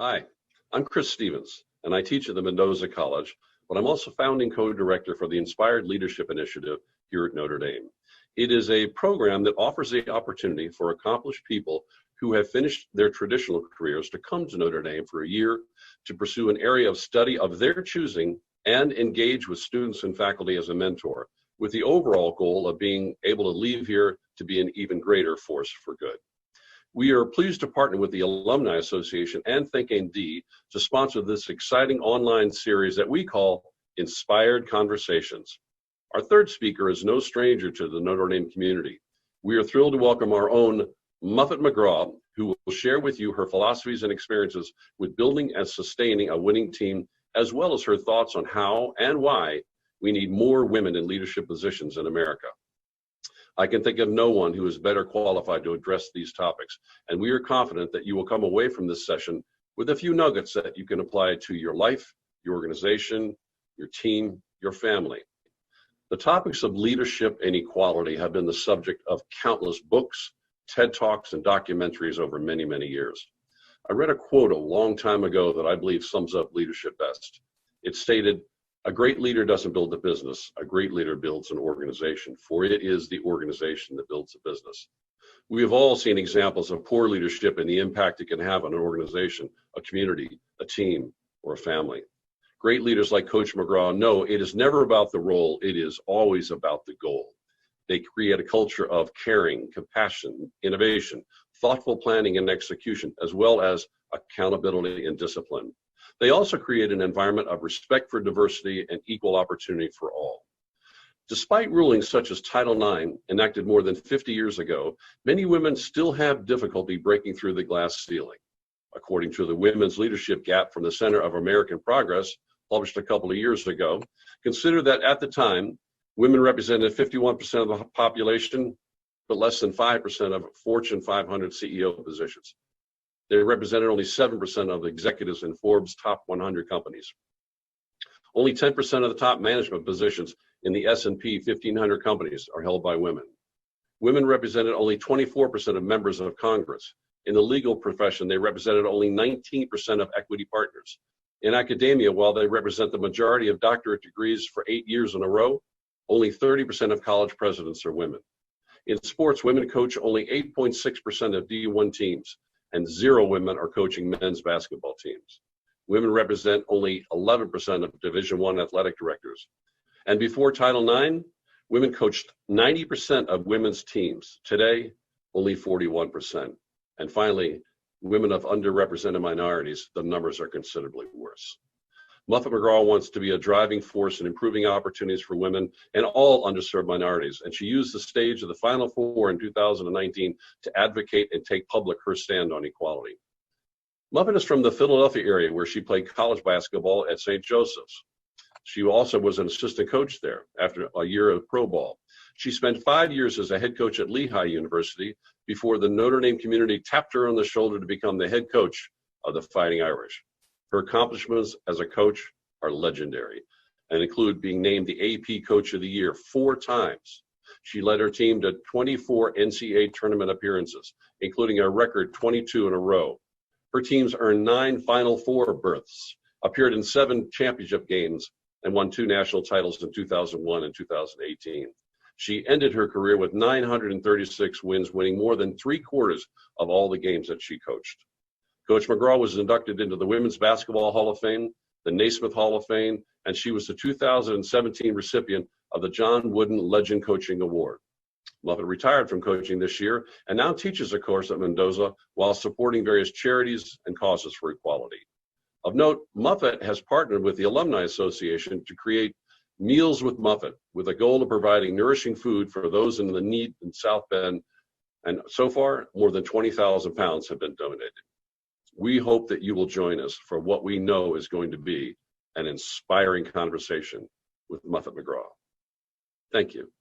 Hi, I'm Chris Stevens, and I teach at the Mendoza College, but I'm also founding co-director for the Inspired Leadership Initiative here at Notre Dame. It is a program that offers the opportunity for accomplished people who have finished their traditional careers to come to Notre Dame for a year to pursue an area of study of their choosing and engage with students and faculty as a mentor, with the overall goal of being able to leave here to be an even greater force for good. We are pleased to partner with the Alumni Association and ThinkND to sponsor this exciting online series that we call Inspired Conversations. Our third speaker is no stranger to the Notre Dame community. We are thrilled to welcome our own Muffet McGraw, who will share with you her philosophies and experiences with building and sustaining a winning team, as well as her thoughts on how and why we need more women in leadership positions in America. I can think of no one who is better qualified to address these topics, and we are confident that you will come away from this session with a few nuggets that you can apply to your life, your organization, your team, your family. The topics of leadership and equality have been the subject of countless books, TED Talks, and documentaries over many, many years. I read a quote a long time ago that I believe sums up leadership best. It stated, "A great leader doesn't build a business. A great leader builds an organization, for it is the organization that builds a business." We have all seen examples of poor leadership and the impact it can have on an organization, a community, a team, or a family. Great leaders like Coach McGraw know it is never about the role, it is always about the goal. They create a culture of caring, compassion, innovation, thoughtful planning and execution, as well as accountability and discipline. They also create an environment of respect for diversity and equal opportunity for all. Despite rulings such as Title IX, enacted more than 50 years ago, many women still have difficulty breaking through the glass ceiling. According to the Women's Leadership Gap from the Center of American Progress, published a couple of years ago, consider that at the time, women represented 51% of the population, but less than 5% of Fortune 500 CEO positions. They represented only 7% of the executives in Forbes' top 100 companies. Only 10% of the top management positions in the S&P 1500 companies are held by women. Women represented only 24% of members of Congress. In the legal profession, they represented only 19% of equity partners. In academia, while they represent the majority of doctorate degrees for 8 years in a row, only 30% of college presidents are women. In sports, women coach only 8.6% of D1 teams, and 0 women are coaching men's basketball teams. Women represent only 11% of Division I athletic directors. And before Title IX, women coached 90% of women's teams. Today, only 41%. And finally, women of underrepresented minorities, the numbers are considerably worse. Muffet McGraw wants to be a driving force in improving opportunities for women and all underserved minorities, and she used the stage of the Final Four in 2019 to advocate and take public her stand on equality. Muffet is from the Philadelphia area, where she played college basketball at St. Joseph's. She also was an assistant coach there after a year of pro ball. She spent 5 years as a head coach at Lehigh University before the Notre Dame community tapped her on the shoulder to become the head coach of the Fighting Irish. Her accomplishments as a coach are legendary and include being named the AP Coach of the Year 4 times. She led her team to 24 NCAA tournament appearances, including a record 22 in a row. Her teams earned 9 Final Four berths, appeared in 7 championship games, and won 2 national titles in 2001 and 2018. She ended her career with 936 wins, winning more than 3/4 of all the games that she coached. Coach McGraw was inducted into the Women's Basketball Hall of Fame, the Naismith Hall of Fame, and she was the 2017 recipient of the John Wooden Legend Coaching Award. Muffet retired from coaching this year and now teaches a course at Mendoza while supporting various charities and causes for equality. Of note, Muffet has partnered with the Alumni Association to create Meals with Muffet, with a goal of providing nourishing food for those in the need in South Bend, and so far, more than 20,000 pounds have been donated. We hope that you will join us for what we know is going to be an inspiring conversation with Muffet McGraw. Thank you.